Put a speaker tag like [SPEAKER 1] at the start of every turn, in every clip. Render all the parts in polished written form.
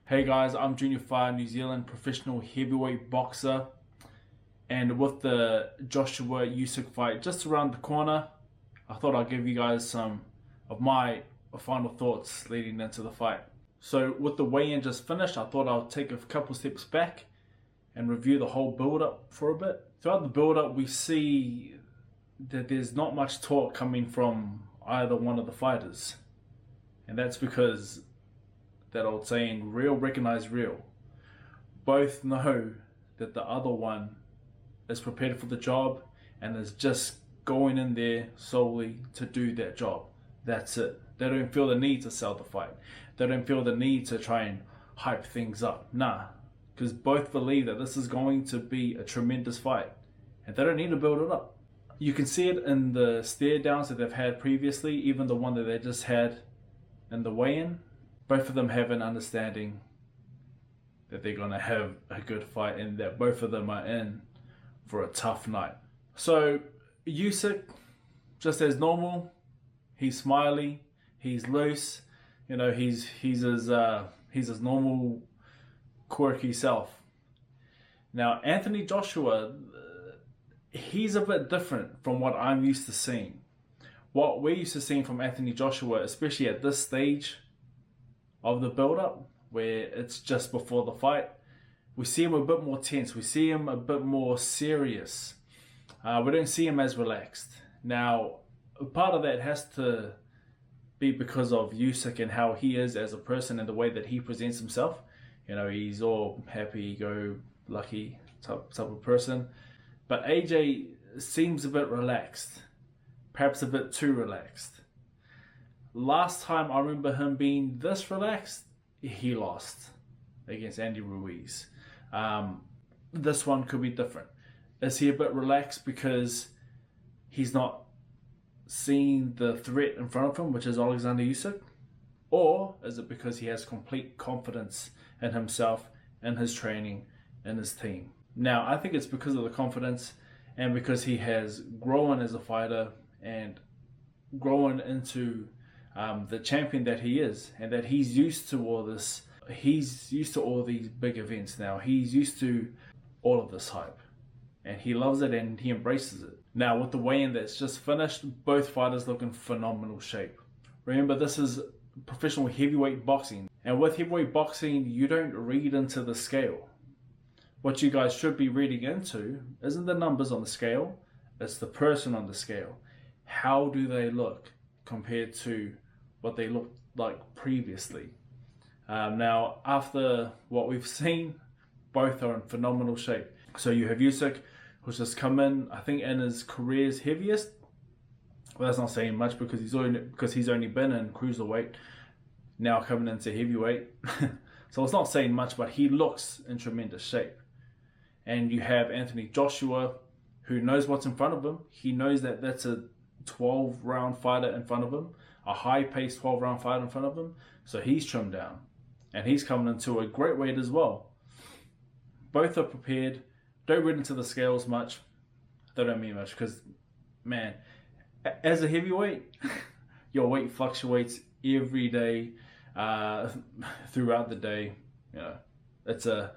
[SPEAKER 1] Hey guys, I'm Junior Fire, New Zealand professional heavyweight boxer, and with the Joshua Usyk fight just around the corner, I thought I'd give you guys some of my final thoughts leading into the fight. So with the weigh-in just finished, I thought I'll take a couple steps back and review the whole build-up for a bit. Throughout the build-up, we see that there's not much talk coming from either one of the fighters, and that's because that old saying, real recognize real. Both know that the other one is prepared for the job and is just going in there solely to do that job. That's it. They don't feel the need to sell the fight. They don't feel the need to try and hype things up. Nah, because both believe that this is going to be a tremendous fight and they don't need to build it up. You can see it in the stare downs that they've had previously, even the one that they just had in the weigh-in. Both of them have an understanding that they're going to have a good fight and that both of them are in for a tough night. So Usyk, just as normal, he's smiley, he's loose, he's his normal quirky self. Now Anthony Joshua, he's a bit different from what I'm used to seeing. What we're used to seeing from Anthony Joshua, especially at this stage of the build-up, where it's just before the fight, we see him a bit more tense. We see him a bit more serious. We don't see him as relaxed. Now, part of that has to be because of Usyk and how he is as a person and the way that he presents himself. He's all happy-go-lucky type of person. But AJ seems a bit relaxed, perhaps a bit too relaxed. Last time I remember him being this relaxed, he lost against Andy Ruiz. This one could be different. Is he a bit relaxed because he's not seeing the threat in front of him, which is Alexander Usyk? Or is it because he has complete confidence in himself, in his training, in his team? Now, I think it's because of the confidence and because he has grown as a fighter and grown into the champion that he is, and that he's used to all this. He's used to all these big events now. He's used to all of this hype, and he loves it and he embraces it. Now with the weigh-in that's just finished, both fighters look in phenomenal shape. Remember, this is professional heavyweight boxing, and with heavyweight boxing, you don't read into the scale. What you guys should be reading into isn't the numbers on the scale, it's the person on the scale. How do they look compared to what they looked like previously? Now, after what we've seen, both are in phenomenal shape. So you have Usyk, who's just come in, I think, in his career's heaviest. Well, that's not saying much because he's only been in cruiserweight, now coming into heavyweight. So it's not saying much, but he looks in tremendous shape. And you have Anthony Joshua, who knows what's in front of him. He knows that that's a 12-round fighter in front of him, a high-paced 12-round fighter in front of him. So he's trimmed down, and he's coming into a great weight as well. Both are prepared. Don't read into the scales much. They don't mean much because, man, as a heavyweight, your weight fluctuates every day, throughout the day. It's an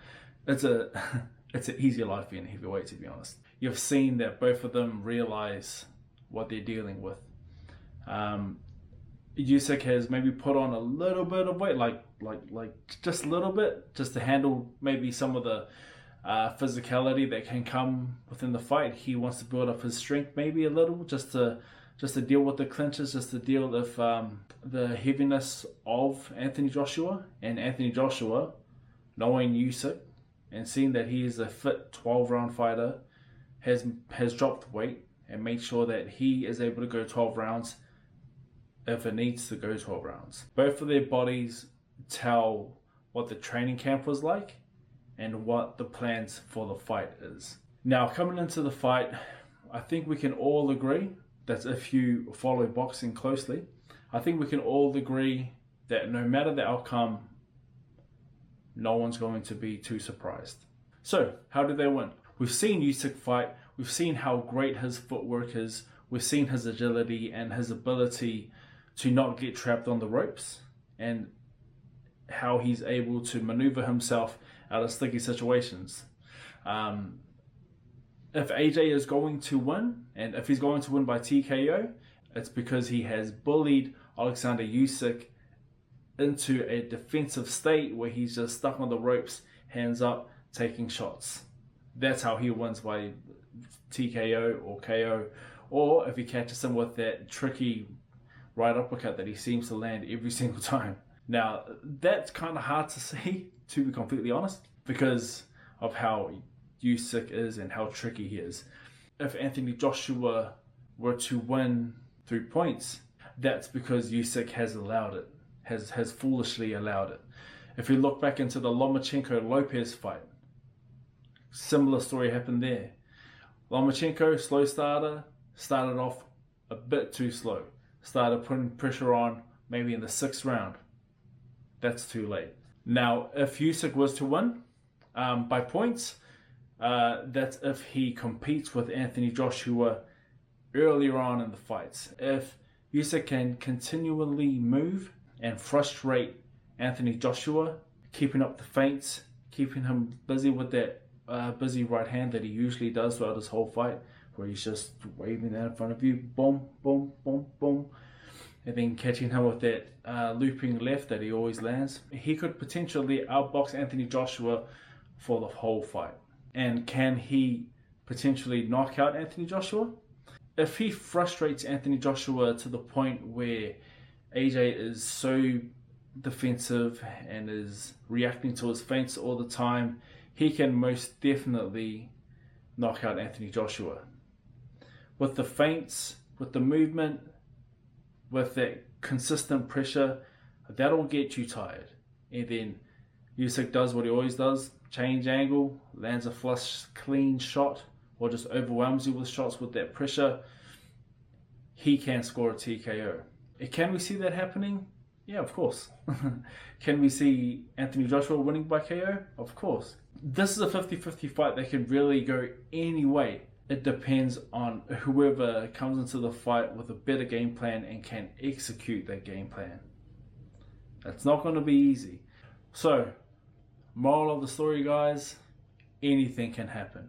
[SPEAKER 1] easier life being a heavyweight, to be honest. You've seen that both of them realize what they're dealing with. Usyk has maybe put on a little bit of weight, like just a little bit, just to handle maybe some of the physicality that can come within the fight. He wants to build up his strength maybe a little, just to deal with the clinches, just to deal with the heaviness of Anthony Joshua. And Anthony Joshua, knowing Usyk and seeing that he is a fit 12-round fighter, has dropped weight and made sure that he is able to go 12 rounds if it needs to go 12 rounds. Both of their bodies tell what the training camp was like and what the plans for the fight is. Now, coming into the fight, I think we can all agree that if you follow boxing closely, I think we can all agree that no matter the outcome, no one's going to be too surprised. So, how did they win? We've seen Usyk fight. We've seen how great his footwork is. We've seen his agility and his ability to not get trapped on the ropes. And how he's able to maneuver himself out of sticky situations. If AJ is going to win, and if he's going to win by TKO, it's because he has bullied Alexander Usyk into a defensive state where he's just stuck on the ropes, hands up, taking shots. That's how he wins by TKO or KO. Or if he catches him with that tricky right uppercut that he seems to land every single time. Now, that's kind of hard to see, to be completely honest, because of how Usyk is and how tricky he is. If Anthony Joshua were to win through points, that's because Usyk has allowed it, has foolishly allowed it. If we look back into the Lomachenko-Lopez fight, similar story happened there. Lomachenko, slow starter, started off a bit too slow. Started putting pressure on maybe in the 6th round. That's too late. Now, if Usyk was to win by points, that's if he competes with Anthony Joshua earlier on in the fights. If Usyk can continually move and frustrate Anthony Joshua, keeping up the feints, keeping him busy with that busy right hand that he usually does throughout his whole fight, where he's just waving that in front of you, boom, boom, boom, boom, and then catching him with that looping left that he always lands, he could potentially outbox Anthony Joshua for the whole fight. And can he potentially knock out Anthony Joshua? If he frustrates Anthony Joshua to the point where AJ is so defensive and is reacting to his feints all the time, he can most definitely knock out Anthony Joshua. With the feints, with the movement, with that consistent pressure, that'll get you tired. And then Usyk does what he always does, change angle, lands a flush, clean shot, or just overwhelms you with shots with that pressure. He can score a TKO. Can we see that happening? Yeah, of course. Can we see Anthony Joshua winning by KO? Of course. This is a 50-50 fight that can really go any way. It depends on whoever comes into the fight with a better game plan and can execute that game plan. It's not going to be easy. So, moral of the story, guys, anything can happen.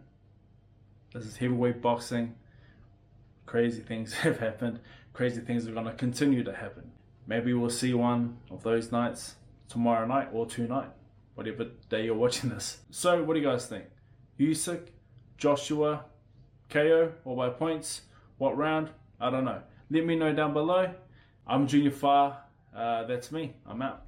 [SPEAKER 1] This is heavyweight boxing. Crazy things have happened. Crazy things are going to continue to happen. Maybe we'll see one of those nights tomorrow night or tonight, whatever day you're watching this. So, what do you guys think? Usyk, Joshua, KO or by points? What round? I don't know. Let me know down below. I'm Junior Far. That's me. I'm out.